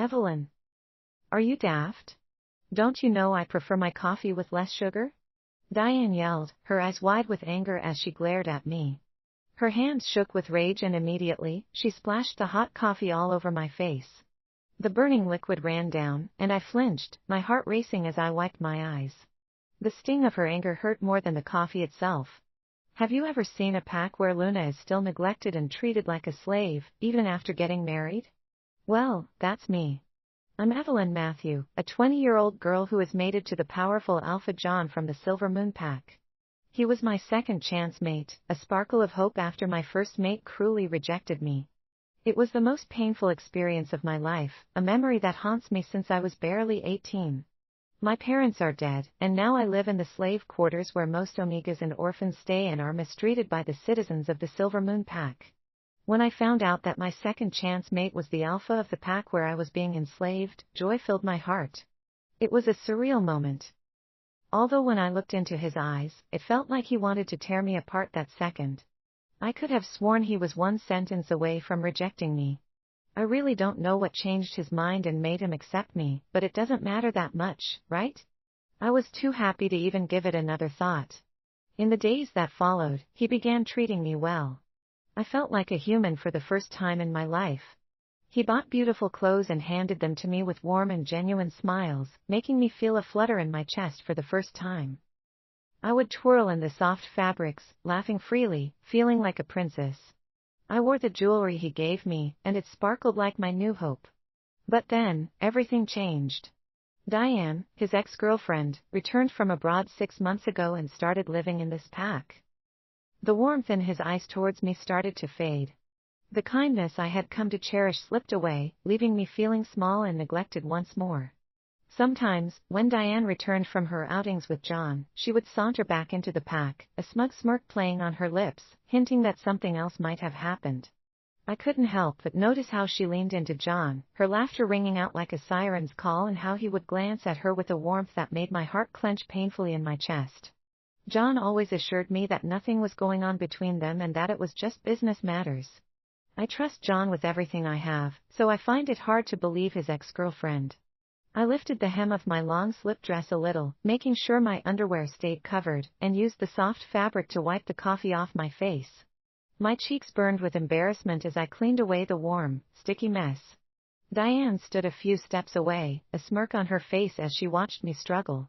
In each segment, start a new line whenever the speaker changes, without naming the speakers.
Evelyn. Are you daft? Don't you know I prefer my coffee with less sugar? Diane yelled, her eyes wide with anger as she glared at me. Her hands shook with rage and immediately, she splashed the hot coffee all over my face. The burning liquid ran down, and I flinched, my heart racing as I wiped my eyes. The sting of her anger hurt more than the coffee itself. Have you ever seen a pack where Luna is still neglected and treated like a slave, even after getting married? Well, that's me. I'm Evelyn Matthew, a 20-year-old girl who is mated to the powerful Alpha John from the Silver Moon Pack. He was my second chance mate, a sparkle of hope after my first mate cruelly rejected me. It was the most painful experience of my life, a memory that haunts me since I was barely 18. My parents are dead, and now I live in the slave quarters where most Omegas and orphans stay and are mistreated by the citizens of the Silver Moon Pack. When I found out that my second chance mate was the alpha of the pack where I was being enslaved, joy filled my heart. It was a surreal moment. Although when I looked into his eyes, it felt like he wanted to tear me apart that second. I could have sworn he was one sentence away from rejecting me. I really don't know what changed his mind and made him accept me, but it doesn't matter that much, right? I was too happy to even give it another thought. In the days that followed, he began treating me well. I felt like a human for the first time in my life. He bought beautiful clothes and handed them to me with warm and genuine smiles, making me feel a flutter in my chest for the first time. I would twirl in the soft fabrics, laughing freely, feeling like a princess. I wore the jewelry he gave me, and it sparkled like my new hope. But then, everything changed. Diane, his ex-girlfriend, returned from abroad 6 months ago and started living in this pack. The warmth in his eyes towards me started to fade. The kindness I had come to cherish slipped away, leaving me feeling small and neglected once more. Sometimes, when Diane returned from her outings with John, she would saunter back into the pack, a smug smirk playing on her lips, hinting that something else might have happened. I couldn't help but notice how she leaned into John, her laughter ringing out like a siren's call, and how he would glance at her with a warmth that made my heart clench painfully in my chest. John always assured me that nothing was going on between them and that it was just business matters. I trust John with everything I have, so I find it hard to believe his ex-girlfriend. I lifted the hem of my long slip dress a little, making sure my underwear stayed covered, and used the soft fabric to wipe the coffee off my face. My cheeks burned with embarrassment as I cleaned away the warm, sticky mess. Diane stood a few steps away, a smirk on her face as she watched me struggle.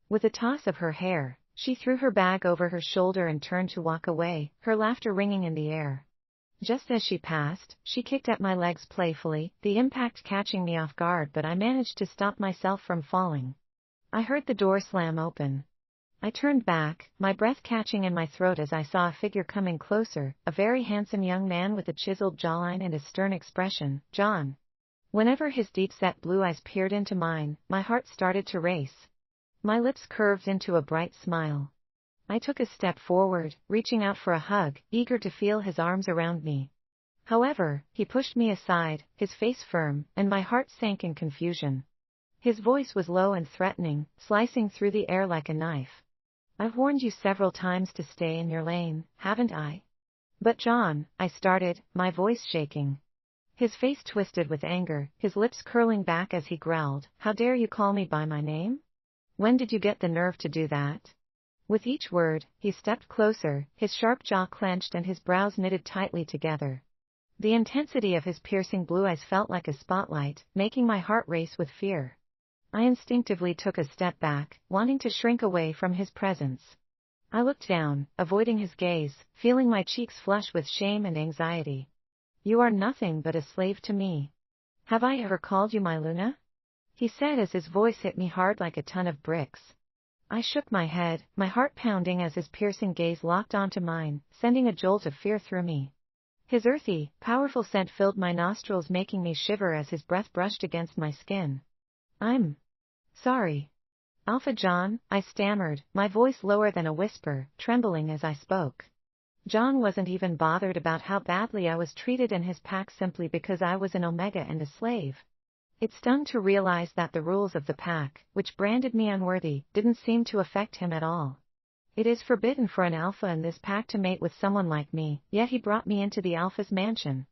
With a toss of her hair, she threw her bag over her shoulder and turned to walk away, her laughter ringing in the air. Just as she passed, she kicked at my legs playfully, the impact catching me off guard, but I managed to stop myself from falling. I heard the door slam open. I turned back, my breath catching in my throat as I saw a figure coming closer, a very handsome young man with a chiseled jawline and a stern expression, John. Whenever his deep-set blue eyes peered into mine, my heart started to race. My lips curved into a bright smile. I took a step forward, reaching out for a hug, eager to feel his arms around me. However, he pushed me aside, his face firm, and my heart sank in confusion. His voice was low and threatening, slicing through the air like a knife. I've warned you several times to stay in your lane, haven't I? But John, I started, my voice shaking. His face twisted with anger, his lips curling back as he growled, "How dare you call me by my name? When did you get the nerve to do that?" With each word, he stepped closer, his sharp jaw clenched and his brows knitted tightly together. The intensity of his piercing blue eyes felt like a spotlight, making my heart race with fear. I instinctively took a step back, wanting to shrink away from his presence. I looked down, avoiding his gaze, feeling my cheeks flush with shame and anxiety. "You are nothing but a slave to me. Have I ever called you my Luna?" he said as his voice hit me hard like a ton of bricks. I shook my head, my heart pounding as his piercing gaze locked onto mine, sending a jolt of fear through me. His earthy, powerful scent filled my nostrils, making me shiver as his breath brushed against my skin. "I'm sorry, Alpha John," I stammered, my voice lower than a whisper, trembling as I spoke. John wasn't even bothered about how badly I was treated in his pack simply because I was an Omega and a slave. It stung to realize that the rules of the pack, which branded me unworthy, didn't seem to affect him at all. It is forbidden for an alpha in this pack to mate with someone like me, yet he brought me into the alpha's mansion.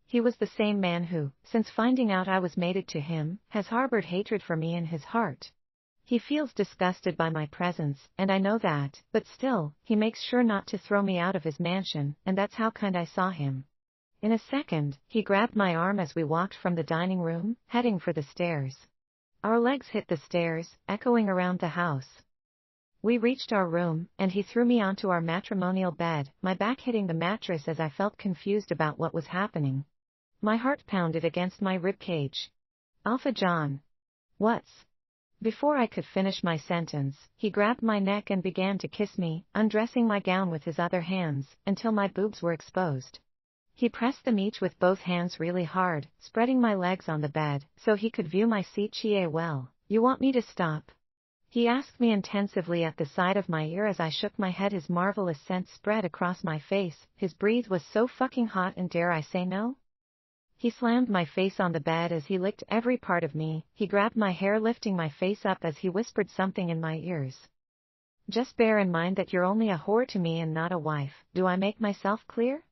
He was the same man who, since finding out I was mated to him, has harbored hatred for me in his heart. He feels disgusted by my presence, and I know that, but still, he makes sure not to throw me out of his mansion, and that's how kind I saw him. In a second, he grabbed my arm as we walked from the dining room, heading for the stairs. Our legs hit the stairs, echoing around the house. We reached our room, and he threw me onto our matrimonial bed, my back hitting the mattress as I felt confused about what was happening. My heart pounded against my ribcage. Alpha John. What's? Before I could finish my sentence, he grabbed my neck and began to kiss me, undressing my gown with his other hands, until my boobs were exposed. He pressed them each with both hands really hard, spreading my legs on the bed, so he could view my CHA well. You want me to stop? He asked me intensively at the side of my ear as I shook my head. His marvelous scent spread across my face, his breath was so fucking hot, and dare I say no? He slammed my face on the bed as he licked every part of me. He grabbed my hair, lifting my face up as he whispered something in my ears. Just bear in mind that you're only a whore to me and not a wife. Do I make myself clear?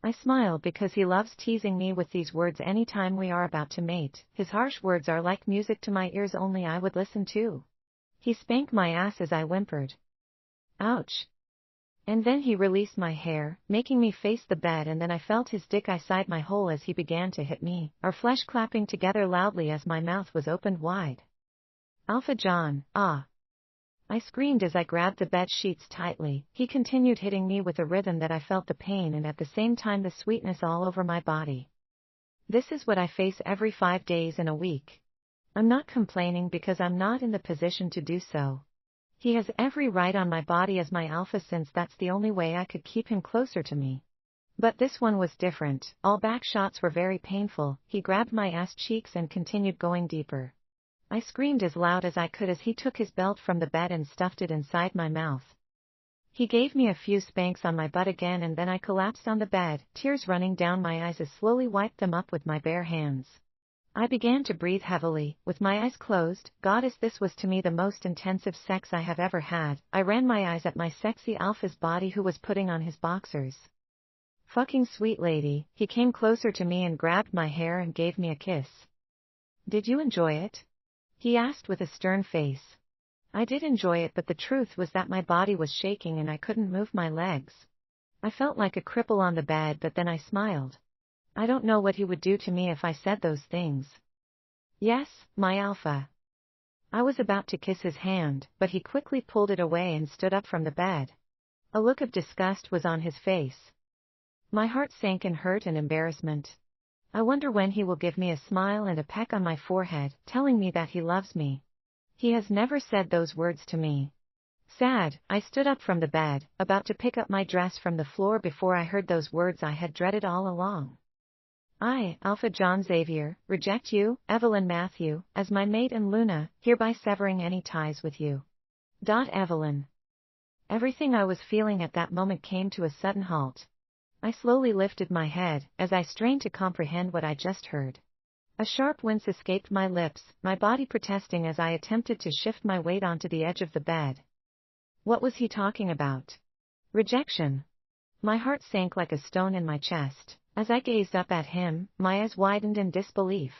I smiled because he loves teasing me with these words anytime we are about to mate. His harsh words are like music to my ears, only I would listen to. He spanked my ass as I whimpered. Ouch. And then he released my hair, making me face the bed, and then I felt his dick inside my hole as he began to hit me, our flesh clapping together loudly as my mouth was opened wide. Alpha John, ah. I screamed as I grabbed the bed sheets tightly. He continued hitting me with a rhythm that I felt the pain and at the same time the sweetness all over my body. This is what I face every 5 days in a week. I'm not complaining because I'm not in the position to do so. He has every right on my body as my alpha, since that's the only way I could keep him closer to me. But this one was different. All back shots were very painful. He grabbed my ass cheeks and continued going deeper. I screamed as loud as I could as he took his belt from the bed and stuffed it inside my mouth. He gave me a few spanks on my butt again, and then I collapsed on the bed, tears running down my eyes as slowly wiped them up with my bare hands. I began to breathe heavily, with my eyes closed. Goddess, this was to me the most intensive sex I have ever had. I ran my eyes at my sexy alpha's body, who was putting on his boxers. Fucking sweet lady. He came closer to me and grabbed my hair and gave me a kiss. Did you enjoy it? He asked with a stern face. I did enjoy it, but the truth was that my body was shaking and I couldn't move my legs. I felt like a cripple on the bed, but then I smiled. I don't know what he would do to me if I said those things. Yes, my alpha. I was about to kiss his hand, but he quickly pulled it away and stood up from the bed. A look of disgust was on his face. My heart sank in hurt and embarrassment. I wonder when he will give me a smile and a peck on my forehead, telling me that he loves me. He has never said those words to me. Sad, I stood up from the bed, about to pick up my dress from the floor before I heard those words I had dreaded all along. I, Alpha John Xavier, reject you, Evelyn Matthew, as my mate and Luna, hereby severing any ties with you. Evelyn. Everything I was feeling at that moment came to a sudden halt. I slowly lifted my head, as I strained to comprehend what I just heard. A sharp wince escaped my lips, my body protesting as I attempted to shift my weight onto the edge of the bed. What was he talking about? Rejection. My heart sank like a stone in my chest. As I gazed up at him, my eyes widened in disbelief.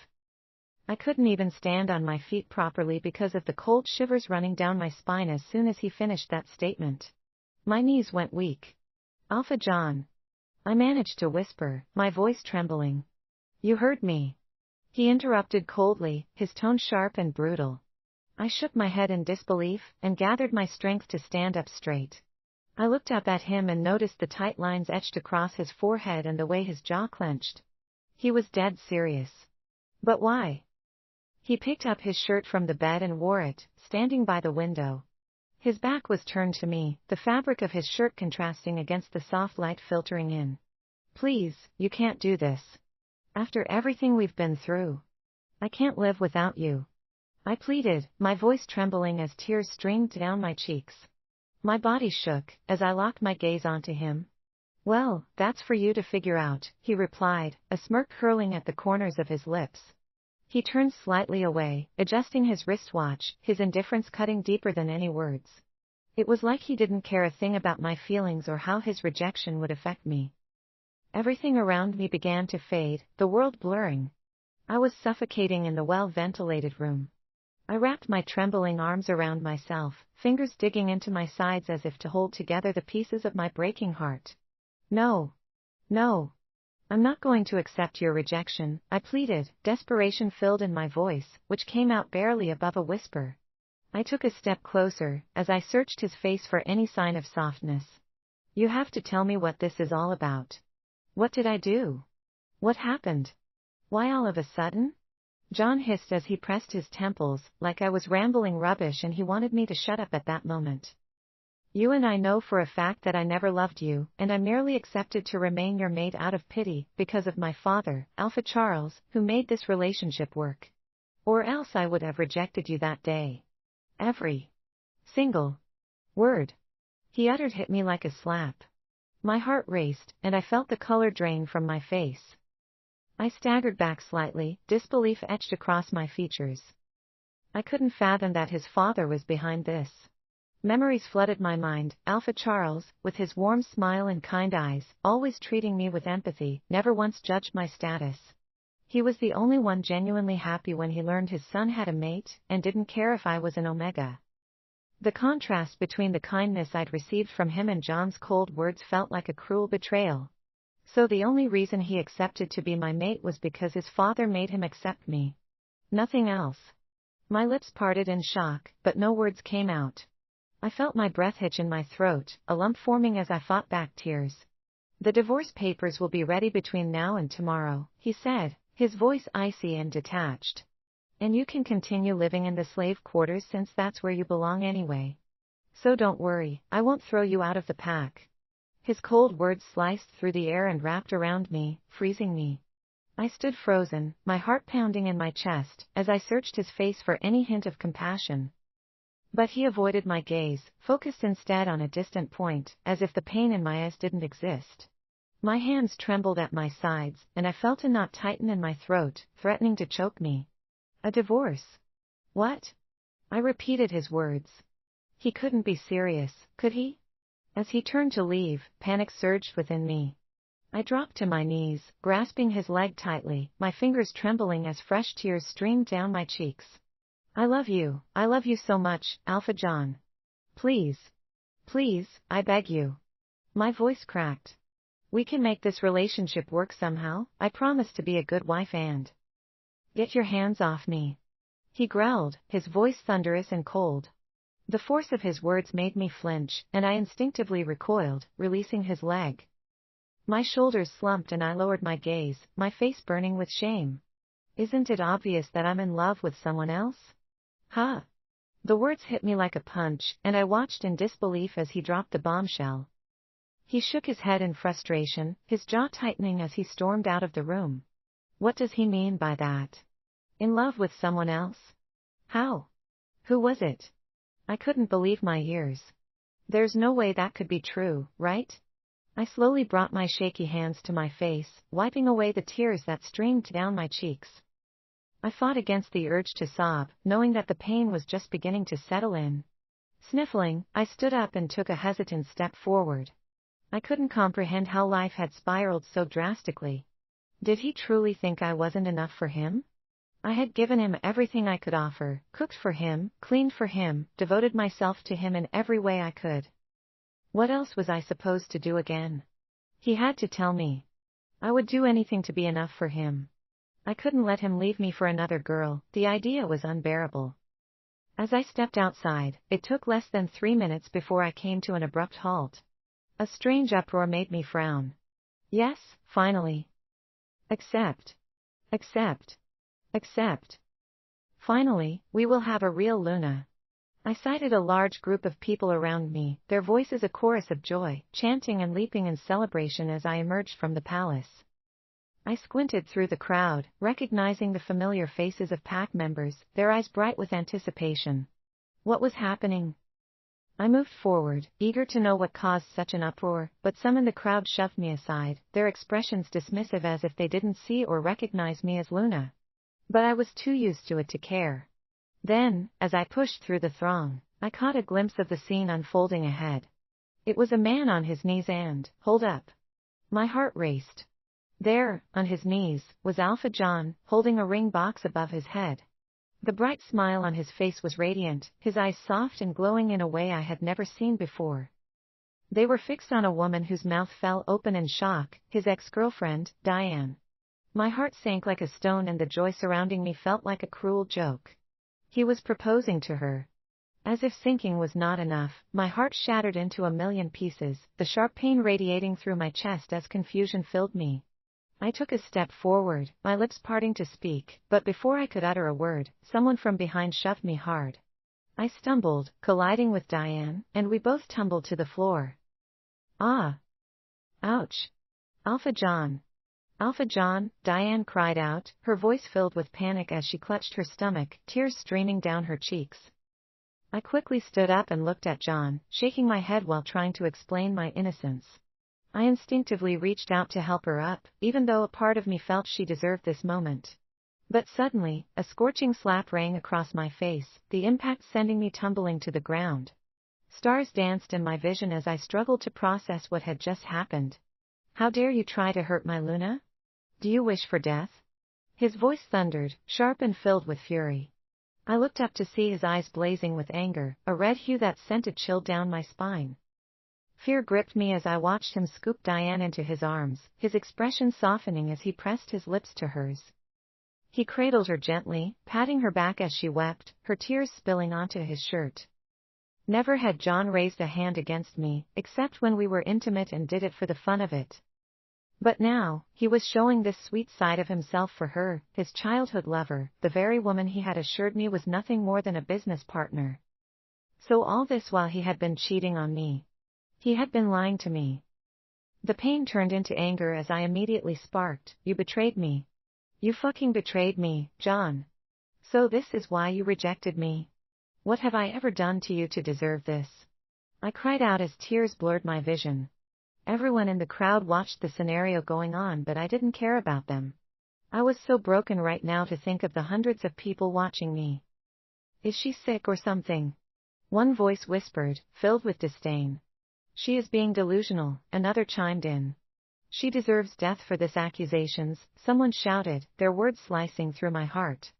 I couldn't even stand on my feet properly because of the cold shivers running down my spine as soon as he finished that statement. My knees went weak. Alpha John. I managed to whisper, my voice trembling. You heard me. He interrupted coldly, his tone sharp and brutal. I shook my head in disbelief, and gathered my strength to stand up straight. I looked up at him and noticed the tight lines etched across his forehead and the way his jaw clenched. He was dead serious. But why? He picked up his shirt from the bed and wore it, standing by the window. His back was turned to me, the fabric of his shirt contrasting against the soft light filtering in. Please, you can't do this. After everything we've been through. I can't live without you. I pleaded, my voice trembling as tears streamed down my cheeks. My body shook, as I locked my gaze onto him. Well, that's for you to figure out, he replied, a smirk curling at the corners of his lips. He turned slightly away, adjusting his wristwatch, his indifference cutting deeper than any words. It was like he didn't care a thing about my feelings or how his rejection would affect me. Everything around me began to fade, the world blurring. I was suffocating in the well-ventilated room. I wrapped my trembling arms around myself, fingers digging into my sides as if to hold together the pieces of my breaking heart. No. No. I'm not going to accept your rejection, I pleaded, desperation filled in my voice, which came out barely above a whisper. I took a step closer, as I searched his face for any sign of softness. You have to tell me what this is all about. What did I do? What happened? Why all of a sudden? John hissed as he pressed his temples, like I was rambling rubbish and he wanted me to shut up at that moment. You and I know for a fact that I never loved you, and I merely accepted to remain your mate out of pity, because of my father, Alpha Charles, who made this relationship work. Or else I would have rejected you that day. Every single word he uttered hit me like a slap. My heart raced, and I felt the color drain from my face. I staggered back slightly, disbelief etched across my features. I couldn't fathom that his father was behind this. Memories flooded my mind, Alpha Charles, with his warm smile and kind eyes, always treating me with empathy, never once judged my status. He was the only one genuinely happy when he learned his son had a mate, and didn't care if I was an omega. The contrast between the kindness I'd received from him and John's cold words felt like a cruel betrayal. So the only reason he accepted to be my mate was because his father made him accept me. Nothing else. My lips parted in shock, but no words came out. I felt my breath hitch in my throat, a lump forming as I fought back tears. The divorce papers will be ready between now and tomorrow, he said, his voice icy and detached. And you can continue living in the slave quarters since that's where you belong anyway. So don't worry, I won't throw you out of the pack. His cold words sliced through the air and wrapped around me, freezing me. I stood frozen, my heart pounding in my chest, as I searched his face for any hint of compassion. But he avoided my gaze, focused instead on a distant point, as if the pain in my eyes didn't exist. My hands trembled at my sides, and I felt a knot tighten in my throat, threatening to choke me. A divorce? What? I repeated his words. He couldn't be serious, could he? As he turned to leave, panic surged within me. I dropped to my knees, grasping his leg tightly, my fingers trembling as fresh tears streamed down my cheeks. I love you so much, Alpha John. Please. Please, I beg you. My voice cracked. We can make this relationship work somehow, I promise to be a good wife and... Get your hands off me. He growled, his voice thunderous and cold. The force of his words made me flinch, and I instinctively recoiled, releasing his leg. My shoulders slumped and I lowered my gaze, my face burning with shame. Isn't it obvious that I'm in love with someone else? Huh? The words hit me like a punch, and I watched in disbelief as he dropped the bombshell. He shook his head in frustration, his jaw tightening as he stormed out of the room. What does he mean by that? In love with someone else? How? Who was it? I couldn't believe my ears. There's no way that could be true, right? I slowly brought my shaky hands to my face, wiping away the tears that streamed down my cheeks. I fought against the urge to sob, knowing that the pain was just beginning to settle in. Sniffling, I stood up and took a hesitant step forward. I couldn't comprehend how life had spiraled so drastically. Did he truly think I wasn't enough for him? I had given him everything I could offer, cooked for him, cleaned for him, devoted myself to him in every way I could. What else was I supposed to do again? He had to tell me. I would do anything to be enough for him. I couldn't let him leave me for another girl, the idea was unbearable. As I stepped outside, it took less than 3 minutes before I came to an abrupt halt. A strange uproar made me frown. Yes, finally. Accept. Accept. Accept. Finally, we will have a real Luna. I sighted a large group of people around me, their voices a chorus of joy, chanting and leaping in celebration as I emerged from the palace. I squinted through the crowd, recognizing the familiar faces of pack members, their eyes bright with anticipation. What was happening? I moved forward, eager to know what caused such an uproar, but some in the crowd shoved me aside, their expressions dismissive as if they didn't see or recognize me as Luna. But I was too used to it to care. Then, as I pushed through the throng, I caught a glimpse of the scene unfolding ahead. It was a man on his knees and, hold up. My heart raced. There, on his knees, was Alpha John, holding a ring box above his head. The bright smile on his face was radiant, his eyes soft and glowing in a way I had never seen before. They were fixed on a woman whose mouth fell open in shock, his ex-girlfriend, Diane. My heart sank like a stone and the joy surrounding me felt like a cruel joke. He was proposing to her. As if sinking was not enough, my heart shattered into a million pieces, the sharp pain radiating through my chest as confusion filled me. I took a step forward, my lips parting to speak, but before I could utter a word, someone from behind shoved me hard. I stumbled, colliding with Diane, and we both tumbled to the floor. Ah! Ouch! Alpha John! Alpha John, Diane cried out, her voice filled with panic as she clutched her stomach, tears streaming down her cheeks. I quickly stood up and looked at John, shaking my head while trying to explain my innocence. I instinctively reached out to help her up, even though a part of me felt she deserved this moment. But suddenly, a scorching slap rang across my face, the impact sending me tumbling to the ground. Stars danced in my vision as I struggled to process what had just happened. How dare you try to hurt my Luna? Do you wish for death? His voice thundered, sharp and filled with fury. I looked up to see his eyes blazing with anger, a red hue that sent a chill down my spine. Fear gripped me as I watched him scoop Diane into his arms, his expression softening as he pressed his lips to hers. He cradled her gently, patting her back as she wept, her tears spilling onto his shirt. Never had John raised a hand against me, except when we were intimate and did it for the fun of it. But now, he was showing this sweet side of himself for her, his childhood lover, the very woman he had assured me was nothing more than a business partner. So all this while he had been cheating on me. He had been lying to me. The pain turned into anger as I immediately sparked, "You betrayed me. You fucking betrayed me, John. So this is why you rejected me. What have I ever done to you to deserve this?" I cried out as tears blurred my vision. Everyone in the crowd watched the scenario going on, but I didn't care about them. I was so broken right now to think of the hundreds of people watching me. "Is she sick or something?" One voice whispered, filled with disdain. "She is being delusional," another chimed in. "She deserves death for this accusations," someone shouted, their words slicing through my heart.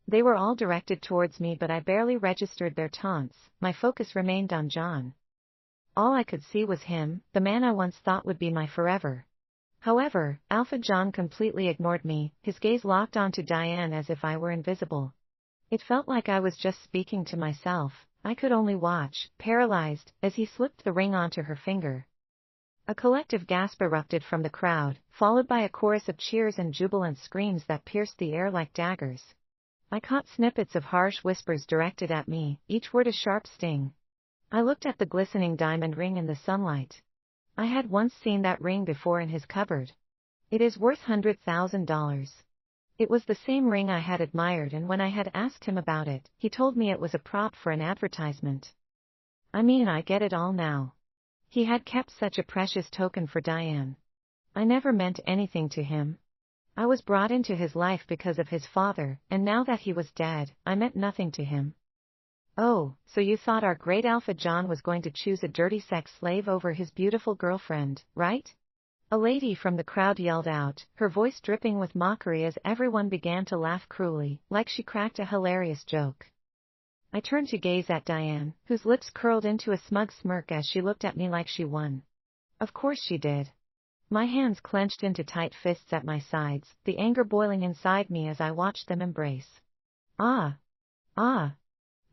They were all directed towards me, but I barely registered their taunts. My focus remained on John. All I could see was him, the man I once thought would be my forever. However, Alpha John completely ignored me, his gaze locked onto Diane as if I were invisible. It felt like I was just speaking to myself. I could only watch, paralyzed, as he slipped the ring onto her finger. A collective gasp erupted from the crowd, followed by a chorus of cheers and jubilant screams that pierced the air like daggers. I caught snippets of harsh whispers directed at me, each word a sharp sting. I looked at the glistening diamond ring in the sunlight. I had once seen that ring before in his cupboard. "It is worth $100,000. It was the same ring I had admired, and when I had asked him about it, he told me it was a prop for an advertisement. I mean, I get it all now. He had kept such a precious token for Diane. I never meant anything to him. I was brought into his life because of his father, and now that he was dead, I meant nothing to him." "Oh, so you thought our great Alpha John was going to choose a dirty sex slave over his beautiful girlfriend, right?" A lady from the crowd yelled out, her voice dripping with mockery as everyone began to laugh cruelly, like she cracked a hilarious joke. I turned to gaze at Diane, whose lips curled into a smug smirk as she looked at me like she won. Of course she did. My hands clenched into tight fists at my sides, the anger boiling inside me as I watched them embrace. "Ah! Ah!"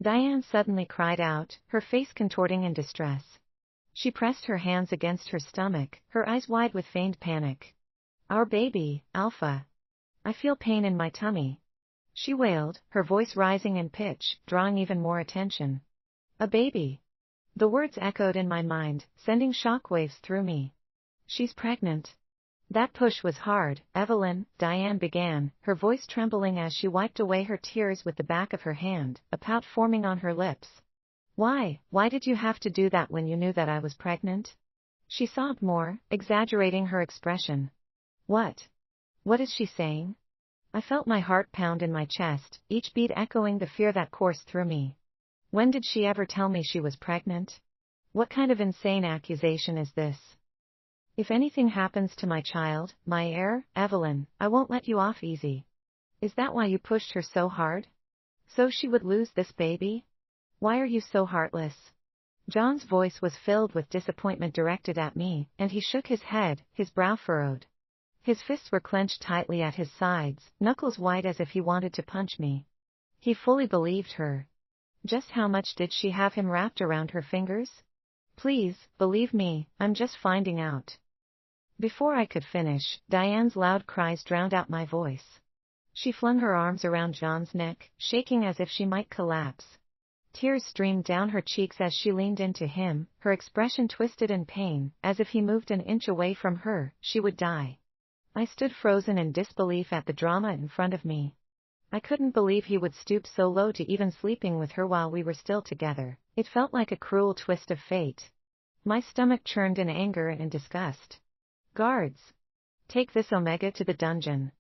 Diane suddenly cried out, her face contorting in distress. She pressed her hands against her stomach, her eyes wide with feigned panic. "Our baby, Alpha. I feel pain in my tummy," she wailed, her voice rising in pitch, drawing even more attention. "A baby." The words echoed in my mind, sending shockwaves through me. "She's pregnant." "That push was hard, Evelyn," Diane began, her voice trembling as she wiped away her tears with the back of her hand, a pout forming on her lips. Why did you have to do that when you knew that I was pregnant?" She sobbed more, exaggerating her expression. What is she saying?" I felt my heart pound in my chest, each beat echoing the fear that coursed through me. When did she ever tell me she was pregnant? What kind of insane accusation is this? If anything happens to my child, my heir, Evelyn, I won't let you off easy. Is that why you pushed her so hard? So she would lose this baby? Why are you so heartless? John's voice was filled with disappointment directed at me, and he shook his head, his brow furrowed. His fists were clenched tightly at his sides, knuckles white as if he wanted to punch me. He fully believed her. Just how much did she have him wrapped around her fingers? Please, believe me, I'm just finding out. Before I could finish, Diane's loud cries drowned out my voice. She flung her arms around John's neck, shaking as if she might collapse. Tears streamed down her cheeks as she leaned into him, her expression twisted in pain, as if he moved an inch away from her, she would die. I stood frozen in disbelief at the drama in front of me. I couldn't believe he would stoop so low to even sleeping with her while we were still together. It felt like a cruel twist of fate. My stomach churned in anger and disgust. Guards! Take this Omega to the dungeon.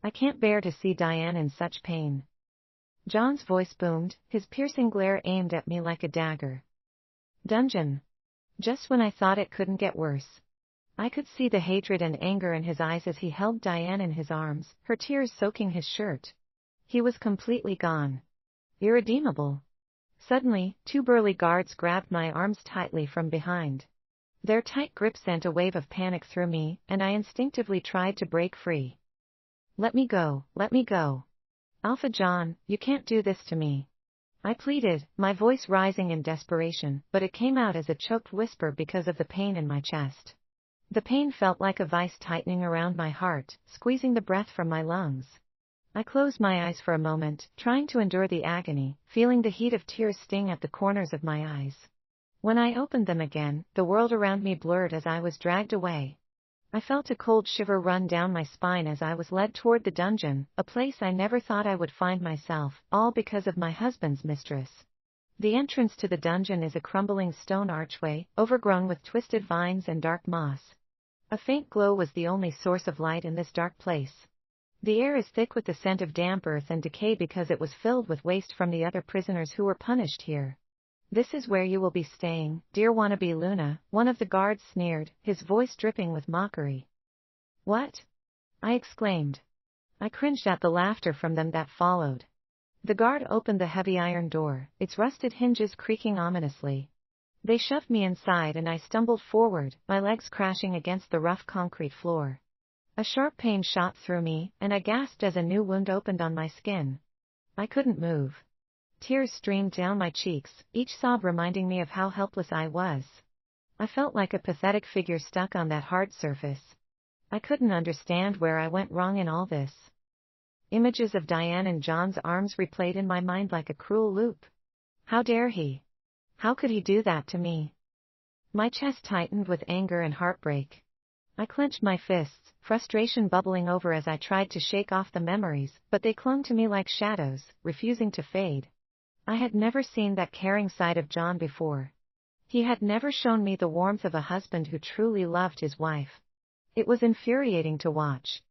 I can't bear to see Diane in such pain. John's voice boomed, his piercing glare aimed at me like a dagger. Dungeon. Just when I thought it couldn't get worse. I could see the hatred and anger in his eyes as he held Diane in his arms, her tears soaking his shirt. He was completely gone. Irredeemable. Suddenly, two burly guards grabbed my arms tightly from behind. Their tight grip sent a wave of panic through me, and I instinctively tried to break free. Let me go, let me go. Alpha John, you can't do this to me. I pleaded, my voice rising in desperation, but it came out as a choked whisper because of the pain in my chest. The pain felt like a vice tightening around my heart, squeezing the breath from my lungs. I closed my eyes for a moment, trying to endure the agony, feeling the heat of tears sting at the corners of my eyes. When I opened them again, the world around me blurred as I was dragged away. I felt a cold shiver run down my spine as I was led toward the dungeon, a place I never thought I would find myself, all because of my husband's mistress. The entrance to the dungeon is a crumbling stone archway, overgrown with twisted vines and dark moss. A faint glow was the only source of light in this dark place. The air is thick with the scent of damp earth and decay because it was filled with waste from the other prisoners who were punished here. This is where you will be staying, dear wannabe Luna, one of the guards sneered, his voice dripping with mockery. What? I exclaimed. I cringed at the laughter from them that followed. The guard opened the heavy iron door, its rusted hinges creaking ominously. They shoved me inside and I stumbled forward, my legs crashing against the rough concrete floor. A sharp pain shot through me, and I gasped as a new wound opened on my skin. I couldn't move. Tears streamed down my cheeks, each sob reminding me of how helpless I was. I felt like a pathetic figure stuck on that hard surface. I couldn't understand where I went wrong in all this. Images of Diane in John's arms replayed in my mind like a cruel loop. How dare he? How could he do that to me? My chest tightened with anger and heartbreak. I clenched my fists, frustration bubbling over as I tried to shake off the memories, but they clung to me like shadows, refusing to fade. I had never seen that caring side of John before. He had never shown me the warmth of a husband who truly loved his wife. It was infuriating to watch.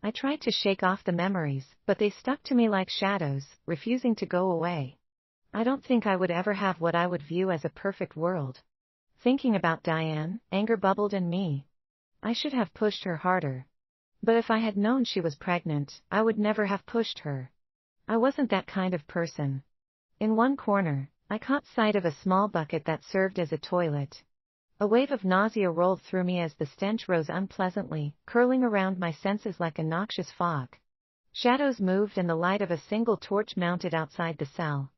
I tried to shake off the memories, but they stuck to me like shadows, refusing to go away. I don't think I would ever have what I would view as a perfect world. Thinking about Diane, anger bubbled in me. I should have pushed her harder. But if I had known she was pregnant, I would never have pushed her. I wasn't that kind of person. In one corner, I caught sight of a small bucket that served as a toilet. A wave of nausea rolled through me as the stench rose unpleasantly, curling around my senses like a noxious fog. Shadows moved in the light of a single torch mounted outside the cell.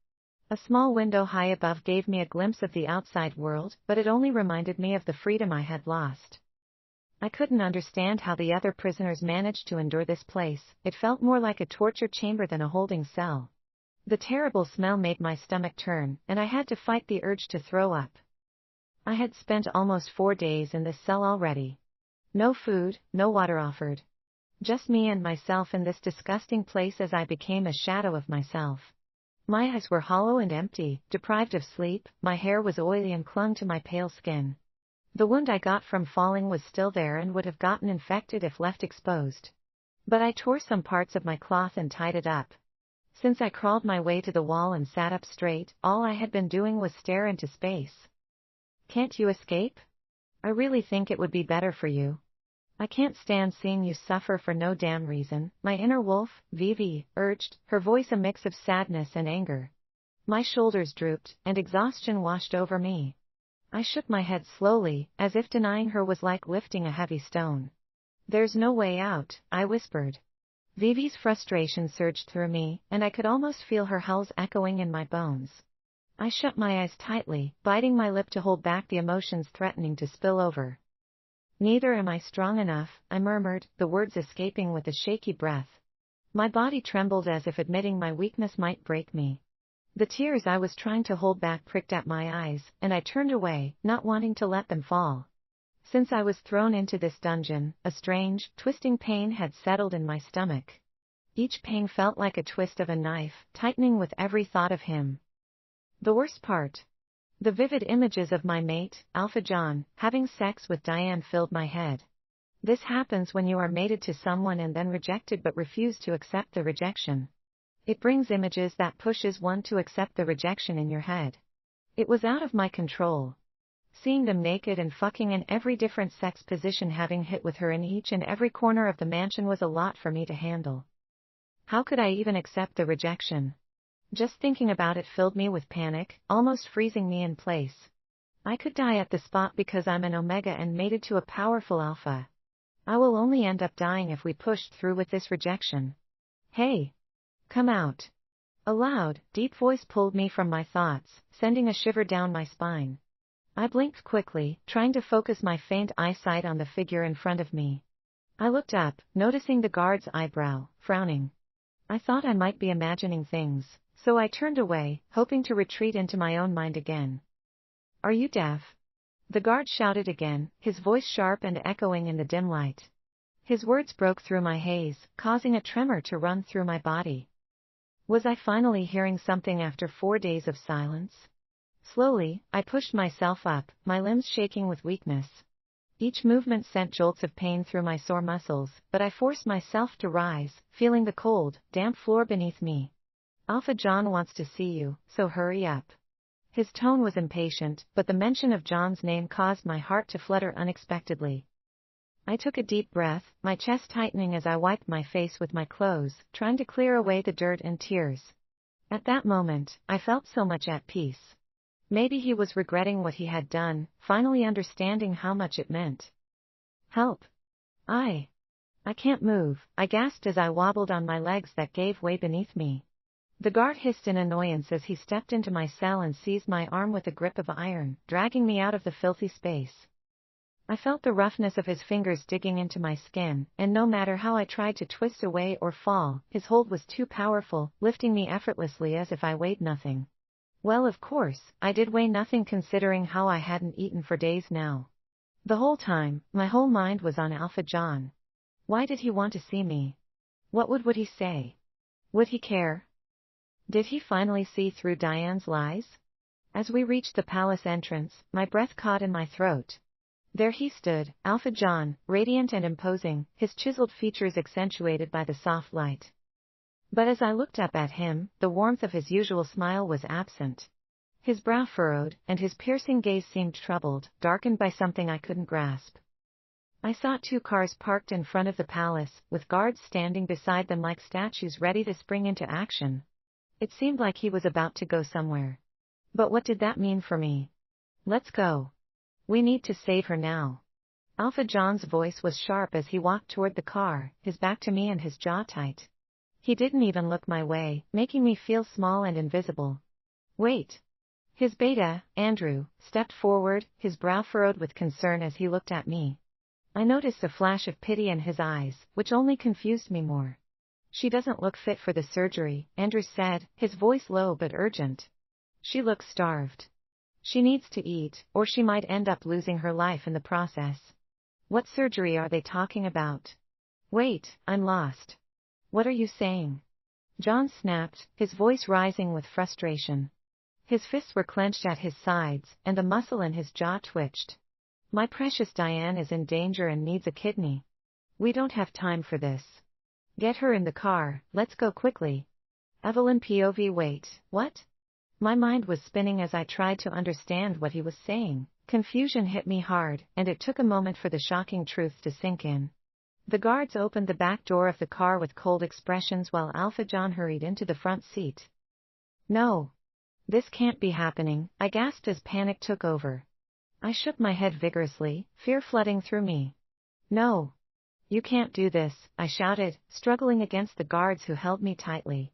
A small window high above gave me a glimpse of the outside world, but it only reminded me of the freedom I had lost. I couldn't understand how the other prisoners managed to endure this place. It felt more like a torture chamber than a holding cell. The terrible smell made my stomach turn, and I had to fight the urge to throw up. I had spent almost 4 days in this cell already. No food, no water offered. Just me and myself in this disgusting place as I became a shadow of myself. My eyes were hollow and empty, deprived of sleep, my hair was oily and clung to my pale skin. The wound I got from falling was still there and would have gotten infected if left exposed. But I tore some parts of my cloth and tied it up. Since I crawled my way to the wall and sat up straight, all I had been doing was stare into space. Can't you escape? I really think it would be better for you. I can't stand seeing you suffer for no damn reason, my inner wolf, Vivi, urged, her voice a mix of sadness and anger. My shoulders drooped, and exhaustion washed over me. I shook my head slowly, as if denying her was like lifting a heavy stone. There's no way out, I whispered. Vivi's frustration surged through me, and I could almost feel her howls echoing in my bones. I shut my eyes tightly, biting my lip to hold back the emotions threatening to spill over. Neither am I strong enough, I murmured, the words escaping with a shaky breath. My body trembled as if admitting my weakness might break me. The tears I was trying to hold back pricked at my eyes, and I turned away, not wanting to let them fall. Since I was thrown into this dungeon, a strange, twisting pain had settled in my stomach. Each pang felt like a twist of a knife, tightening with every thought of him. The worst part. The vivid images of my mate, Alpha John, having sex with Diane filled my head. This happens when you are mated to someone and then rejected but refuse to accept the rejection. It brings images that pushes one to accept the rejection in your head. It was out of my control. Seeing them naked and fucking in every different sex position, having hit with her in each and every corner of the mansion, was a lot for me to handle. How could I even accept the rejection? Just thinking about it filled me with panic, almost freezing me in place. I could die at the spot because I'm an Omega and mated to a powerful Alpha. I will only end up dying if we pushed through with this rejection. Hey! Come out! A loud, deep voice pulled me from my thoughts, sending a shiver down my spine. I blinked quickly, trying to focus my faint eyesight on the figure in front of me. I looked up, noticing the guard's eyebrow, frowning. I thought I might be imagining things, so I turned away, hoping to retreat into my own mind again. Are you deaf? The guard shouted again, his voice sharp and echoing in the dim light. His words broke through my haze, causing a tremor to run through my body. Was I finally hearing something after 4 days of silence? Slowly, I pushed myself up, my limbs shaking with weakness. Each movement sent jolts of pain through my sore muscles, but I forced myself to rise, feeling the cold, damp floor beneath me. Alpha John wants to see you, so hurry up. His tone was impatient, but the mention of John's name caused my heart to flutter unexpectedly. I took a deep breath, my chest tightening as I wiped my face with my clothes, trying to clear away the dirt and tears. At that moment, I felt so much at peace. Maybe he was regretting what he had done, finally understanding how much it meant. Help! I can't move, I gasped as I wobbled on my legs that gave way beneath me. The guard hissed in annoyance as he stepped into my cell and seized my arm with a grip of iron, dragging me out of the filthy space. I felt the roughness of his fingers digging into my skin, and no matter how I tried to twist away or fall, his hold was too powerful, lifting me effortlessly as if I weighed nothing. Well, of course, I did weigh nothing considering how I hadn't eaten for days now. The whole time, my whole mind was on Alpha John. Why did he want to see me? What would he say? Would he care? Did he finally see through Diane's lies? As we reached the palace entrance, my breath caught in my throat. There he stood, Alpha John, radiant and imposing, his chiseled features accentuated by the soft light. But as I looked up at him, the warmth of his usual smile was absent. His brow furrowed, and his piercing gaze seemed troubled, darkened by something I couldn't grasp. I saw 2 cars parked in front of the palace, with guards standing beside them like statues ready to spring into action. It seemed like he was about to go somewhere. But what did that mean for me? Let's go. We need to save her now. Alpha John's voice was sharp as he walked toward the car, his back to me and his jaw tight. He didn't even look my way, making me feel small and invisible. Wait. His beta, Andrew, stepped forward, his brow furrowed with concern as he looked at me. I noticed a flash of pity in his eyes, which only confused me more. She doesn't look fit for the surgery, Andrew said, his voice low but urgent. She looks starved. She needs to eat, or she might end up losing her life in the process. What surgery are they talking about? Wait, I'm lost. What are you saying? John snapped, his voice rising with frustration. His fists were clenched at his sides, and the muscle in his jaw twitched. My precious Diane is in danger and needs a kidney. We don't have time for this. Get her in the car, let's go quickly. Evelyn POV. Wait, what? My mind was spinning as I tried to understand what he was saying. Confusion hit me hard, and it took a moment for the shocking truth to sink in. The guards opened the back door of the car with cold expressions while Alpha John hurried into the front seat. No. This can't be happening, I gasped as panic took over. I shook my head vigorously, fear flooding through me. No. You can't do this, I shouted, struggling against the guards who held me tightly.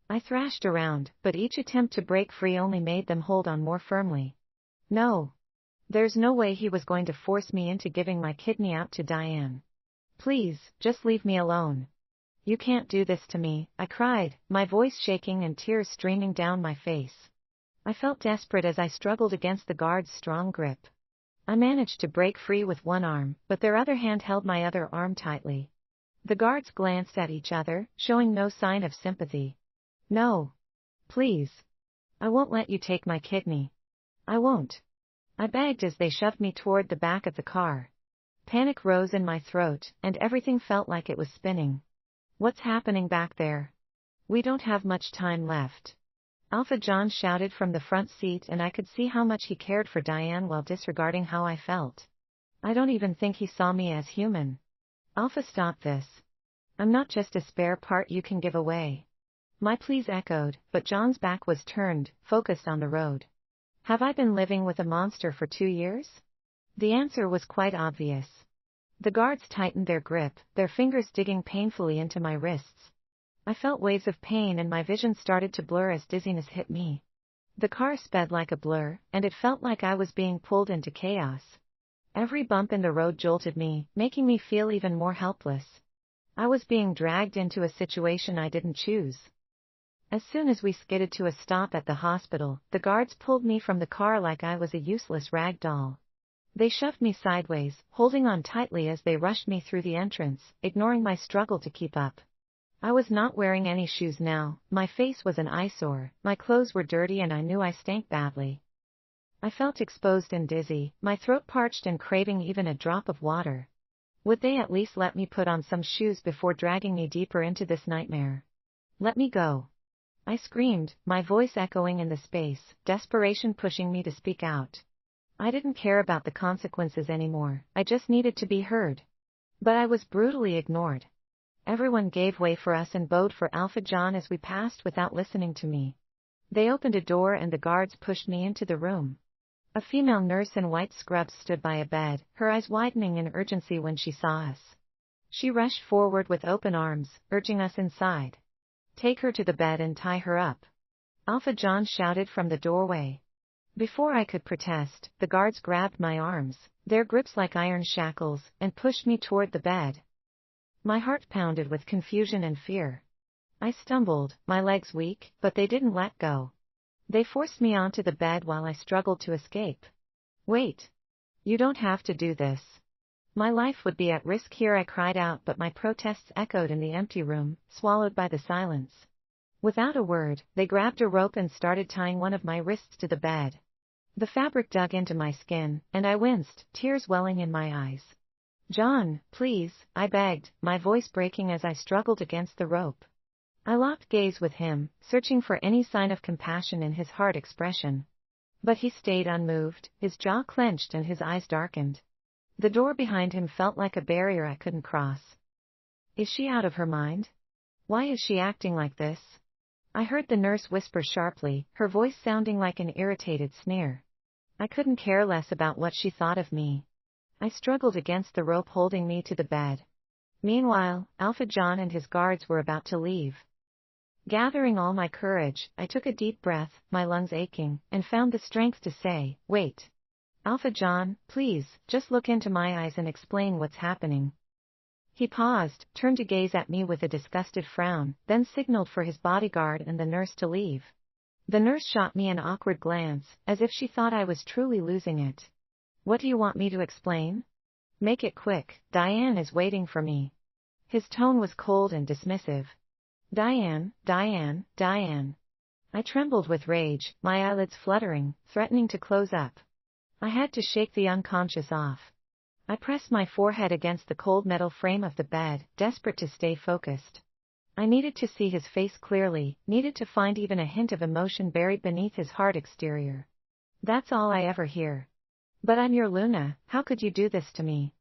I thrashed around, but each attempt to break free only made them hold on more firmly. No. There's no way he was going to force me into giving my kidney out to Diane. Please, just leave me alone. You can't do this to me, I cried, my voice shaking and tears streaming down my face. I felt desperate as I struggled against the guard's strong grip. I managed to break free with one arm, but their other hand held my other arm tightly. The guards glanced at each other, showing no sign of sympathy. No. Please. I won't let you take my kidney. I won't. I begged as they shoved me toward the back of the car. Panic rose in my throat, and everything felt like it was spinning. What's happening back there? We don't have much time left. Alpha John shouted from the front seat, and I could see how much he cared for Diane while disregarding how I felt. I don't even think he saw me as human. Alpha, stop this. I'm not just a spare part you can give away. My pleas echoed, but John's back was turned, focused on the road. Have I been living with a monster for 2 years? The answer was quite obvious. The guards tightened their grip, their fingers digging painfully into my wrists. I felt waves of pain and my vision started to blur as dizziness hit me. The car sped like a blur, and it felt like I was being pulled into chaos. Every bump in the road jolted me, making me feel even more helpless. I was being dragged into a situation I didn't choose. As soon as we skidded to a stop at the hospital, the guards pulled me from the car like I was a useless rag doll. They shoved me sideways, holding on tightly as they rushed me through the entrance, ignoring my struggle to keep up. I was not wearing any shoes now, my face was an eyesore, my clothes were dirty and I knew I stank badly. I felt exposed and dizzy, my throat parched and craving even a drop of water. Would they at least let me put on some shoes before dragging me deeper into this nightmare? Let me go. I screamed, my voice echoing in the space, desperation pushing me to speak out. I didn't care about the consequences anymore, I just needed to be heard. But I was brutally ignored. Everyone gave way for us and bowed for Alpha John as we passed without listening to me. They opened a door and the guards pushed me into the room. A female nurse in white scrubs stood by a bed, her eyes widening in urgency when she saw us. She rushed forward with open arms, urging us inside. Take her to the bed and tie her up. Alpha John shouted from the doorway. Before I could protest, the guards grabbed my arms, their grips like iron shackles, and pushed me toward the bed. My heart pounded with confusion and fear. I stumbled, my legs weak, but they didn't let go. They forced me onto the bed while I struggled to escape. Wait. You don't have to do this. My life would be at risk here, I cried out, but my protests echoed in the empty room, swallowed by the silence. Without a word, they grabbed a rope and started tying one of my wrists to the bed. The fabric dug into my skin, and I winced, tears welling in my eyes. John, please, I begged, my voice breaking as I struggled against the rope. I locked gaze with him, searching for any sign of compassion in his hard expression. But he stayed unmoved, his jaw clenched and his eyes darkened. The door behind him felt like a barrier I couldn't cross. Is she out of her mind? Why is she acting like this? I heard the nurse whisper sharply, her voice sounding like an irritated sneer. I couldn't care less about what she thought of me. I struggled against the rope holding me to the bed. Meanwhile, Alpha John and his guards were about to leave. Gathering all my courage, I took a deep breath, my lungs aching, and found the strength to say, wait. Alpha John, please, just look into my eyes and explain what's happening. He paused, turned to gaze at me with a disgusted frown, then signaled for his bodyguard and the nurse to leave. The nurse shot me an awkward glance, as if she thought I was truly losing it. What do you want me to explain? Make it quick, Diane is waiting for me. His tone was cold and dismissive. Diane, Diane, Diane. I trembled with rage, my eyelids fluttering, threatening to close up. I had to shake the unconscious off. I pressed my forehead against the cold metal frame of the bed, desperate to stay focused. I needed to see his face clearly, needed to find even a hint of emotion buried beneath his hard exterior. That's all I ever hear. But I'm your Luna, how could you do this to me?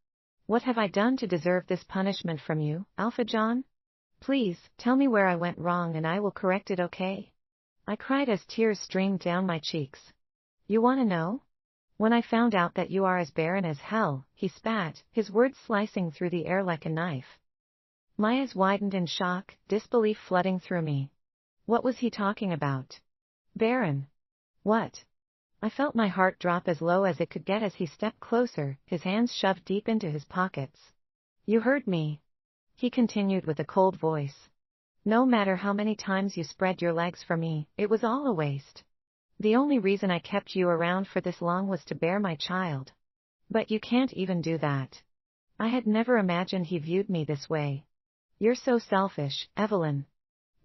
What have I done to deserve this punishment from you, Alpha John? Please, tell me where I went wrong and I will correct it, okay? I cried as tears streamed down my cheeks. You want to know? When I found out that you are as barren as hell, he spat, his words slicing through the air like a knife. My eyes widened in shock, disbelief flooding through me. What was he talking about? Barren. What? I felt my heart drop as low as it could get as he stepped closer, his hands shoved deep into his pockets. You heard me. He continued with a cold voice. No matter how many times you spread your legs for me, it was all a waste. The only reason I kept you around for this long was to bear my child. But you can't even do that. I had never imagined he viewed me this way. You're so selfish, Evelyn.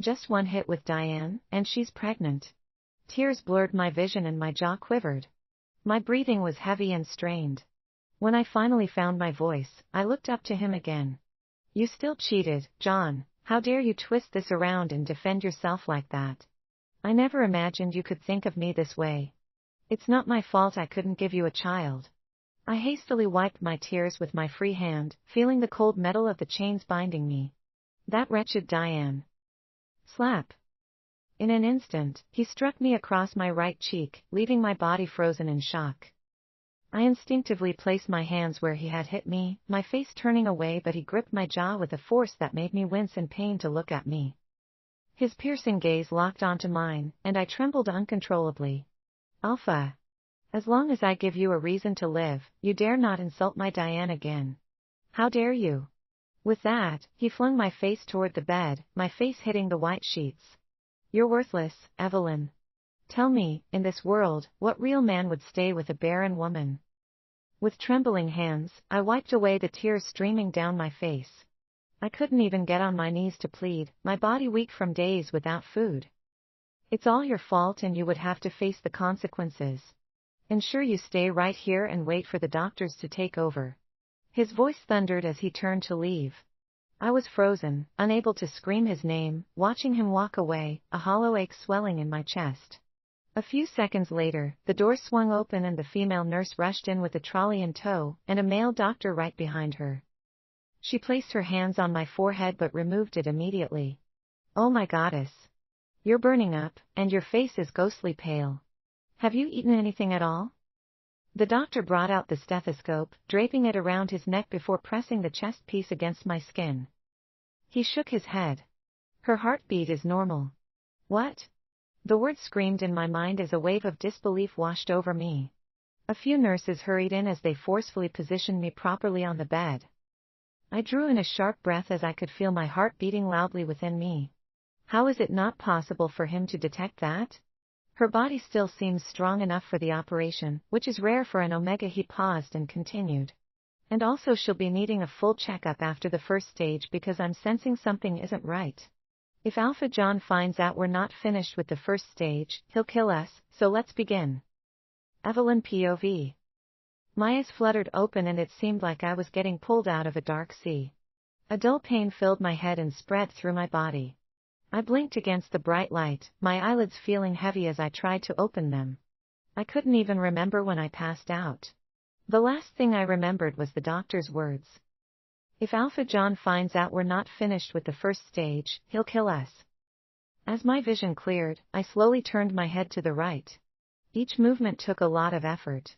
Just one hit with Diane, and she's pregnant. Tears blurred my vision and my jaw quivered. My breathing was heavy and strained. When I finally found my voice, I looked up to him again. You still cheated, John. How dare you twist this around and defend yourself like that? I never imagined you could think of me this way. It's not my fault I couldn't give you a child. I hastily wiped my tears with my free hand, feeling the cold metal of the chains binding me. That wretched Diane. Slap. In an instant, he struck me across my right cheek, leaving my body frozen in shock. I instinctively placed my hands where he had hit me, my face turning away, but he gripped my jaw with a force that made me wince in pain to look at me. His piercing gaze locked onto mine, and I trembled uncontrollably. Alpha. As long as I give you a reason to live, you dare not insult my Diane again. How dare you? With that, he flung my face toward the bed, my face hitting the white sheets. You're worthless, Evelyn. Tell me, in this world, what real man would stay with a barren woman? With trembling hands, I wiped away the tears streaming down my face. I couldn't even get on my knees to plead, my body weak from days without food. It's all your fault and you would have to face the consequences. Ensure you stay right here and wait for the doctors to take over. His voice thundered as he turned to leave. I was frozen, unable to scream his name, watching him walk away, a hollow ache swelling in my chest. A few seconds later, the door swung open and the female nurse rushed in with a trolley in tow, and a male doctor right behind her. She placed her hands on my forehead but removed it immediately. Oh my goddess. You're burning up, and your face is ghostly pale. Have you eaten anything at all? The doctor brought out the stethoscope, draping it around his neck before pressing the chest piece against my skin. He shook his head. Her heartbeat is normal. What? The word screamed in my mind as a wave of disbelief washed over me. A few nurses hurried in as they forcefully positioned me properly on the bed. I drew in a sharp breath as I could feel my heart beating loudly within me. How is it not possible for him to detect that? Her body still seems strong enough for the operation, which is rare for an Omega. He paused and continued. And also she'll be needing a full checkup after the first stage because I'm sensing something isn't right. If Alpha John finds out we're not finished with the first stage, he'll kill us, so let's begin. Evelyn POV. My eyes fluttered open and it seemed like I was getting pulled out of a dark sea. A dull pain filled my head and spread through my body. I blinked against the bright light, my eyelids feeling heavy as I tried to open them. I couldn't even remember when I passed out. The last thing I remembered was the doctor's words. If Alpha John finds out we're not finished with the first stage, he'll kill us. As my vision cleared, I slowly turned my head to the right. Each movement took a lot of effort.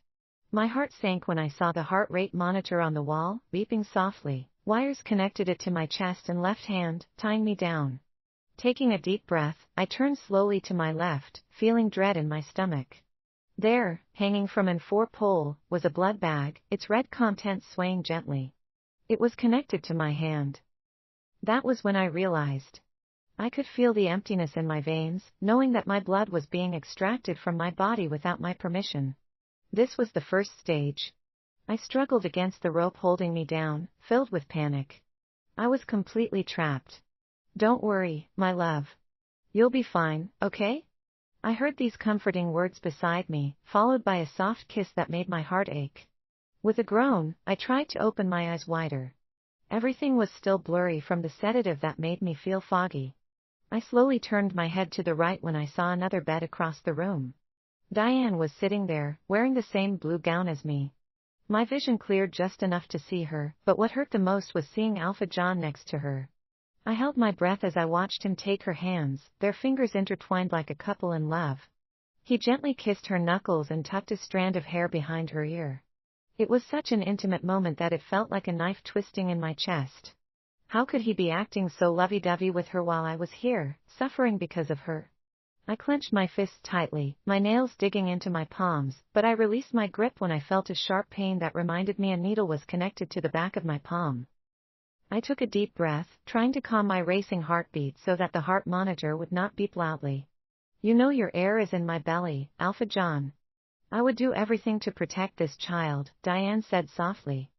My heart sank when I saw the heart rate monitor on the wall, beeping softly. Wires connected it to my chest and left hand, tying me down. Taking a deep breath, I turned slowly to my left, feeling dread in my stomach. There, hanging from an 4-pole, was a blood bag, its red contents swaying gently. It was connected to my hand. That was when I realized. I could feel the emptiness in my veins, knowing that my blood was being extracted from my body without my permission. This was the first stage. I struggled against the rope holding me down, filled with panic. I was completely trapped. Don't worry, my love. You'll be fine, okay? I heard these comforting words beside me, followed by a soft kiss that made my heart ache. With a groan, I tried to open my eyes wider. Everything was still blurry from the sedative that made me feel foggy. I slowly turned my head to the right when I saw another bed across the room. Diane was sitting there, wearing the same blue gown as me. My vision cleared just enough to see her, but what hurt the most was seeing Alpha John next to her. I held my breath as I watched him take her hands, their fingers intertwined like a couple in love. He gently kissed her knuckles and tucked a strand of hair behind her ear. It was such an intimate moment that it felt like a knife twisting in my chest. How could he be acting so lovey-dovey with her while I was here, suffering because of her? I clenched my fists tightly, my nails digging into my palms, but I released my grip when I felt a sharp pain that reminded me a needle was connected to the back of my palm. I took a deep breath, trying to calm my racing heartbeat so that the heart monitor would not beep loudly. You know your air is in my belly, Alpha John. I would do everything to protect this child, Diane said softly.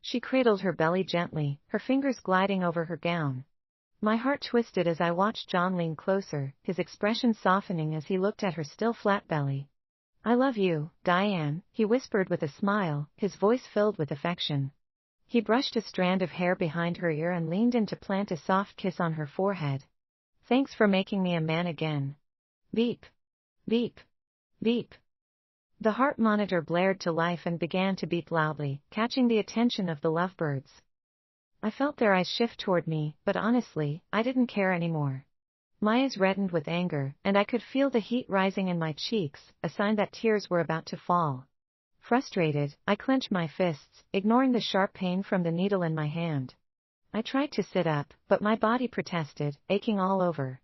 She cradled her belly gently, her fingers gliding over her gown. My heart twisted as I watched John lean closer, his expression softening as he looked at her still flat belly. I love you, Diane, he whispered with a smile, his voice filled with affection. He brushed a strand of hair behind her ear and leaned in to plant a soft kiss on her forehead. Thanks for making me a man again. Beep. Beep. Beep. The heart monitor blared to life and began to beep loudly, catching the attention of the lovebirds. I felt their eyes shift toward me, but honestly, I didn't care anymore. My eyes reddened with anger, and I could feel the heat rising in my cheeks, a sign that tears were about to fall. Frustrated, I clenched my fists, ignoring the sharp pain from the needle in my hand. I tried to sit up, but my body protested, aching all over.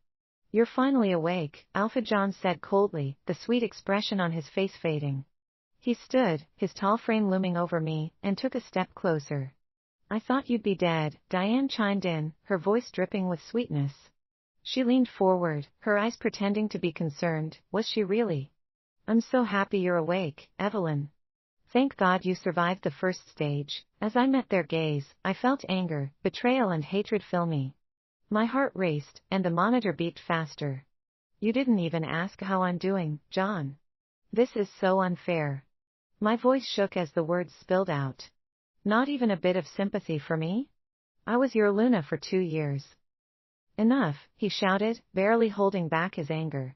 You're finally awake, Alpha John said coldly, the sweet expression on his face fading. He stood, his tall frame looming over me, and took a step closer. I thought you'd be dead, Diane chimed in, her voice dripping with sweetness. She leaned forward, her eyes pretending to be concerned. Was she really? I'm so happy you're awake, Evelyn. Thank God you survived the first stage. As I met their gaze, I felt anger, betrayal and hatred fill me. My heart raced, and the monitor beeped faster. You didn't even ask how I'm doing, John. This is so unfair. My voice shook as the words spilled out. Not even a bit of sympathy for me? I was your Luna for 2 years. Enough, he shouted, barely holding back his anger.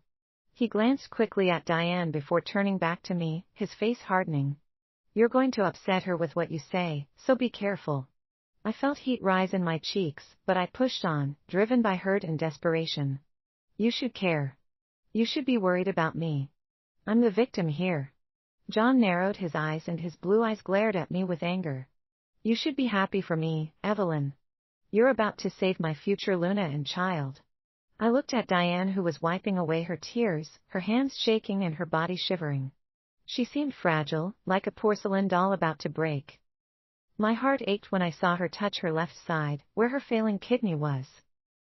He glanced quickly at Diane before turning back to me, his face hardening. You're going to upset her with what you say, so be careful. I felt heat rise in my cheeks, but I pushed on, driven by hurt and desperation. You should care. You should be worried about me. I'm the victim here. John narrowed his eyes and his blue eyes glared at me with anger. You should be happy for me, Evelyn. You're about to save my future Luna and child. I looked at Diane, who was wiping away her tears, her hands shaking and her body shivering. She seemed fragile, like a porcelain doll about to break. My heart ached when I saw her touch her left side, where her failing kidney was.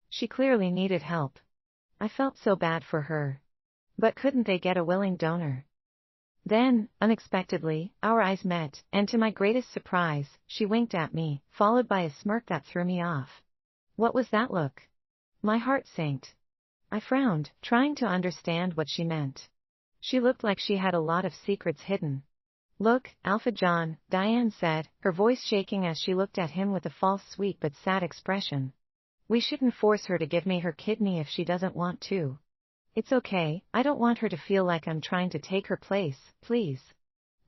She clearly needed help. I felt so bad for her. But couldn't they get a willing donor? Then, unexpectedly, our eyes met, and to my greatest surprise, she winked at me, followed by a smirk that threw me off. What was that look? My heart sank. I frowned, trying to understand what she meant. She looked like she had a lot of secrets hidden. Look, Alpha John, Diane said, her voice shaking as she looked at him with a false sweet but sad expression. We shouldn't force her to give me her kidney if she doesn't want to. It's okay, I don't want her to feel like I'm trying to take her place, please.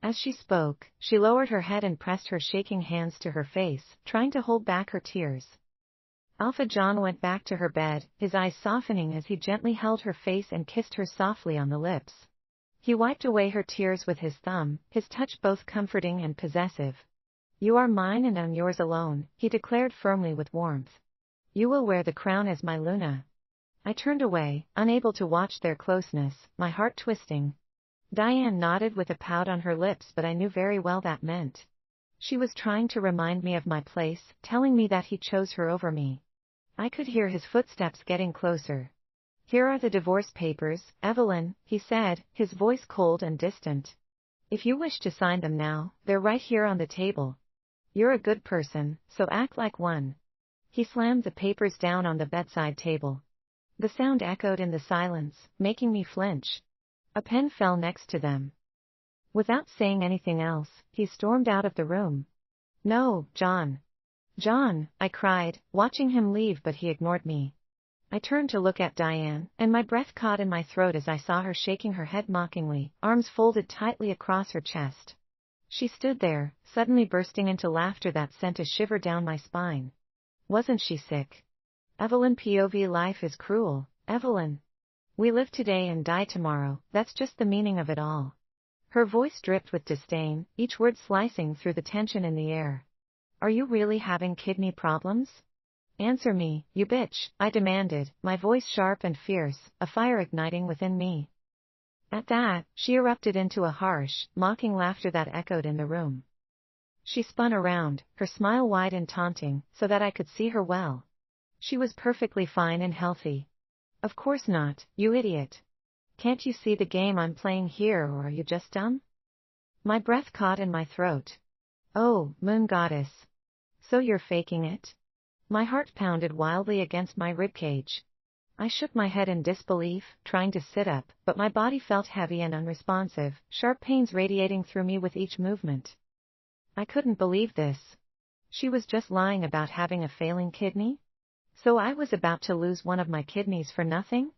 As she spoke, she lowered her head and pressed her shaking hands to her face, trying to hold back her tears. Alpha John went back to her bed, his eyes softening as he gently held her face and kissed her softly on the lips. He wiped away her tears with his thumb, his touch both comforting and possessive. You are mine and I'm yours alone, he declared firmly with warmth. You will wear the crown as my Luna. I turned away, unable to watch their closeness, my heart twisting. Diane nodded with a pout on her lips, but I knew very well that meant. She was trying to remind me of my place, telling me that he chose her over me. I could hear his footsteps getting closer. Here are the divorce papers, Evelyn, he said, his voice cold and distant. If you wish to sign them now, they're right here on the table. You're a good person, so act like one. He slammed the papers down on the bedside table. The sound echoed in the silence, making me flinch. A pen fell next to them. Without saying anything else, he stormed out of the room. No, John. John, I cried, watching him leave, but he ignored me. I turned to look at Diane, and my breath caught in my throat as I saw her shaking her head mockingly, arms folded tightly across her chest. She stood there, suddenly bursting into laughter that sent a shiver down my spine. Wasn't she sick? Evelyn, POV, life is cruel, Evelyn. We live today and die tomorrow, that's just the meaning of it all. Her voice dripped with disdain, each word slicing through the tension in the air. Are you really having kidney problems? Answer me, you bitch, I demanded, my voice sharp and fierce, a fire igniting within me. At that, she erupted into a harsh, mocking laughter that echoed in the room. She spun around, her smile wide and taunting, so that I could see her well. She was perfectly fine and healthy. Of course not, you idiot. Can't you see the game I'm playing here, or are you just dumb? My breath caught in my throat. Oh, moon goddess. So you're faking it? My heart pounded wildly against my ribcage. I shook my head in disbelief, trying to sit up, but my body felt heavy and unresponsive, sharp pains radiating through me with each movement. I couldn't believe this. She was just lying about having a failing kidney? So I was about to lose one of my kidneys for nothing?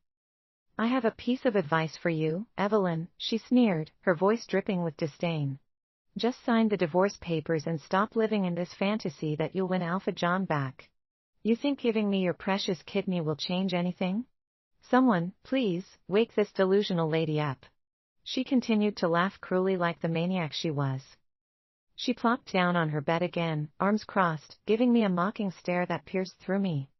I have a piece of advice for you, Evelyn, she sneered, her voice dripping with disdain. Just sign the divorce papers and stop living in this fantasy that you'll win Alpha John back. You think giving me your precious kidney will change anything? Someone, please, wake this delusional lady up. She continued to laugh cruelly like the maniac she was. She plopped down on her bed again, arms crossed, giving me a mocking stare that pierced through me.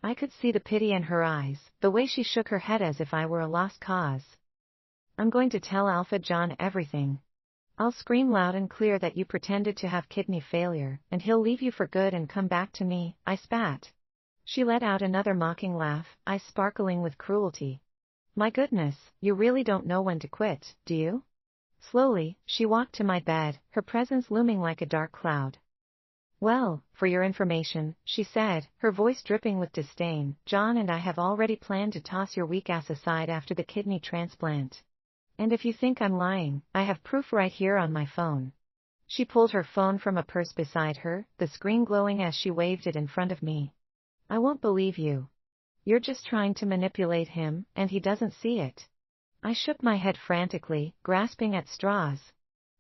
I could see the pity in her eyes, the way she shook her head as if I were a lost cause. I'm going to tell Alpha John everything. I'll scream loud and clear that you pretended to have kidney failure, and he'll leave you for good and come back to me, I spat. She let out another mocking laugh, eyes sparkling with cruelty. My goodness, you really don't know when to quit, do you? Slowly, she walked to my bed, her presence looming like a dark cloud. Well, for your information, she said, her voice dripping with disdain, John and I have already planned to toss your weak ass aside after the kidney transplant. And if you think I'm lying, I have proof right here on my phone. She pulled her phone from a purse beside her, the screen glowing as she waved it in front of me. I won't believe you. You're just trying to manipulate him, and he doesn't see it. I shook my head frantically, grasping at straws.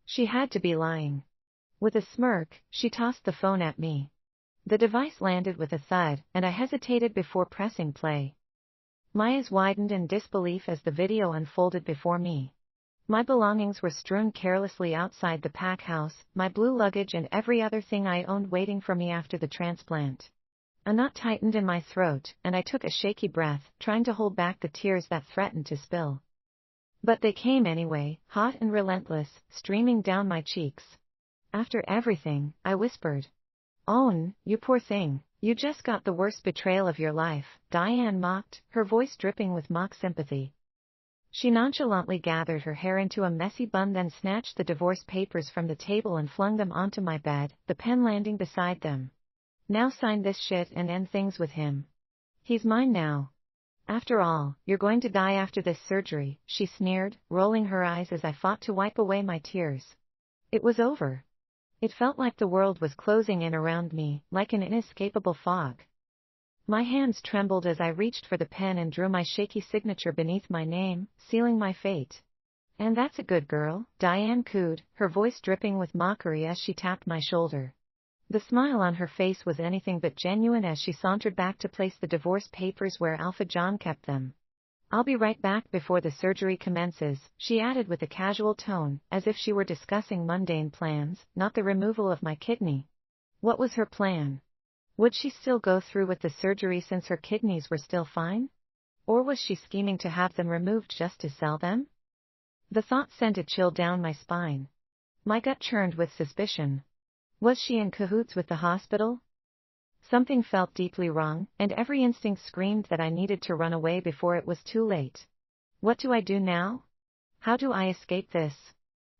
She had to be lying. With a smirk, she tossed the phone at me. The device landed with a thud, and I hesitated before pressing play. My eyes widened in disbelief as the video unfolded before me. My belongings were strewn carelessly outside the pack house, my blue luggage and every other thing I owned waiting for me after the transplant. A knot tightened in my throat, and I took a shaky breath, trying to hold back the tears that threatened to spill. But they came anyway, hot and relentless, streaming down my cheeks. After everything, I whispered. Owen, you poor thing. You just got the worst betrayal of your life, Diane mocked, her voice dripping with mock sympathy. She nonchalantly gathered her hair into a messy bun, then snatched the divorce papers from the table and flung them onto my bed, the pen landing beside them. Now sign this shit and end things with him. He's mine now. After all, you're going to die after this surgery, she sneered, rolling her eyes as I fought to wipe away my tears. It was over. It felt like the world was closing in around me, like an inescapable fog. My hands trembled as I reached for the pen and drew my shaky signature beneath my name, sealing my fate. And that's a good girl, Diane cooed, her voice dripping with mockery as she tapped my shoulder. The smile on her face was anything but genuine as she sauntered back to place the divorce papers where Alpha John kept them. I'll be right back before the surgery commences, she added with a casual tone, as if she were discussing mundane plans, not the removal of my kidney. What was her plan? Would she still go through with the surgery since her kidneys were still fine? Or was she scheming to have them removed just to sell them? The thought sent a chill down my spine. My gut churned with suspicion. Was she in cahoots with the hospital? Something felt deeply wrong, and every instinct screamed that I needed to run away before it was too late. What do I do now? How do I escape this?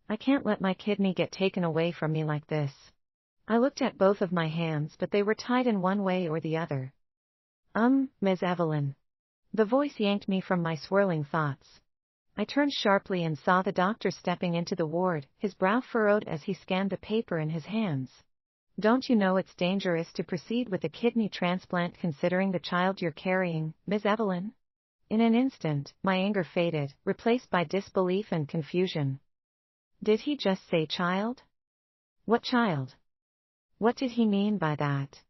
I can't let my kidney get taken away from me like this. I looked at both of my hands, but they were tied in one way or the other. Ms. Evelyn. The voice yanked me from my swirling thoughts. I turned sharply and saw the doctor stepping into the ward, his brow furrowed as he scanned the paper in his hands. Don't you know it's dangerous to proceed with a kidney transplant considering the child you're carrying, Ms. Evelyn? In an instant, my anger faded, replaced by disbelief and confusion. Did he just say child? What child? What did he mean by that?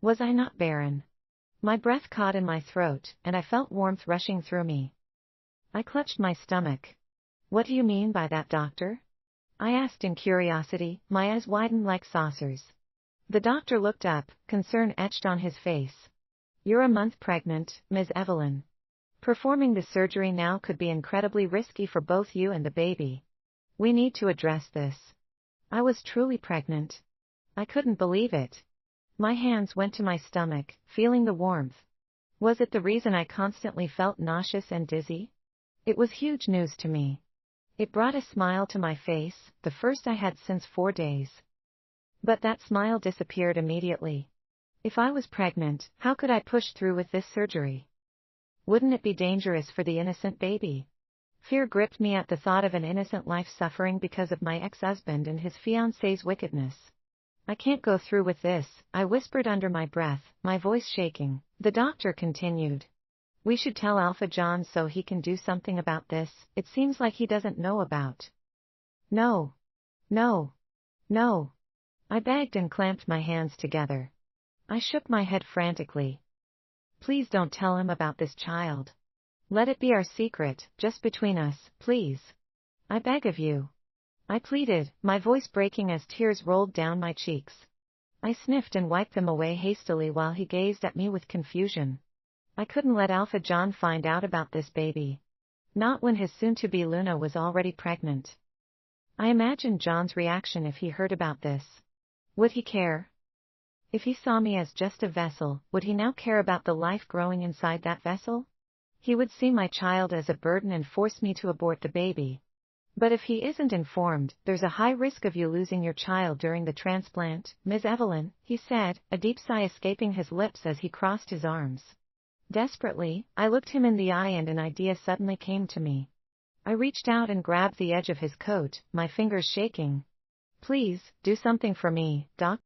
Was I not barren? My breath caught in my throat, and I felt warmth rushing through me. I clutched my stomach. What do you mean by that, doctor? I asked in curiosity, my eyes widened like saucers. The doctor looked up, concern etched on his face. You're a month pregnant, Ms. Evelyn. Performing the surgery now could be incredibly risky for both you and the baby. We need to address this. I was truly pregnant. I couldn't believe it. My hands went to my stomach, feeling the warmth. Was it the reason I constantly felt nauseous and dizzy? It was huge news to me. It brought a smile to my face, the first I had since 4 days. But that smile disappeared immediately. If I was pregnant, how could I push through with this surgery? Wouldn't it be dangerous for the innocent baby? Fear gripped me at the thought of an innocent life suffering because of my ex-husband and his fiancée's wickedness. I can't go through with this, I whispered under my breath, my voice shaking. The doctor continued. We should tell Alpha John so he can do something about this, it seems like he doesn't know about. No. No. No. I begged and clamped my hands together. I shook my head frantically. Please don't tell him about this child. Let it be our secret, just between us, please. I beg of you. I pleaded, my voice breaking as tears rolled down my cheeks. I sniffed and wiped them away hastily while he gazed at me with confusion. I couldn't let Alpha John find out about this baby. Not when his soon-to-be Luna was already pregnant. I imagined John's reaction if he heard about this. Would he care? If he saw me as just a vessel, would he now care about the life growing inside that vessel? He would see my child as a burden and force me to abort the baby. But if he isn't informed, there's a high risk of you losing your child during the transplant, Ms. Evelyn, he said, a deep sigh escaping his lips as he crossed his arms. Desperately, I looked him in the eye and an idea suddenly came to me. I reached out and grabbed the edge of his coat, my fingers shaking. Please, do something for me, Doc.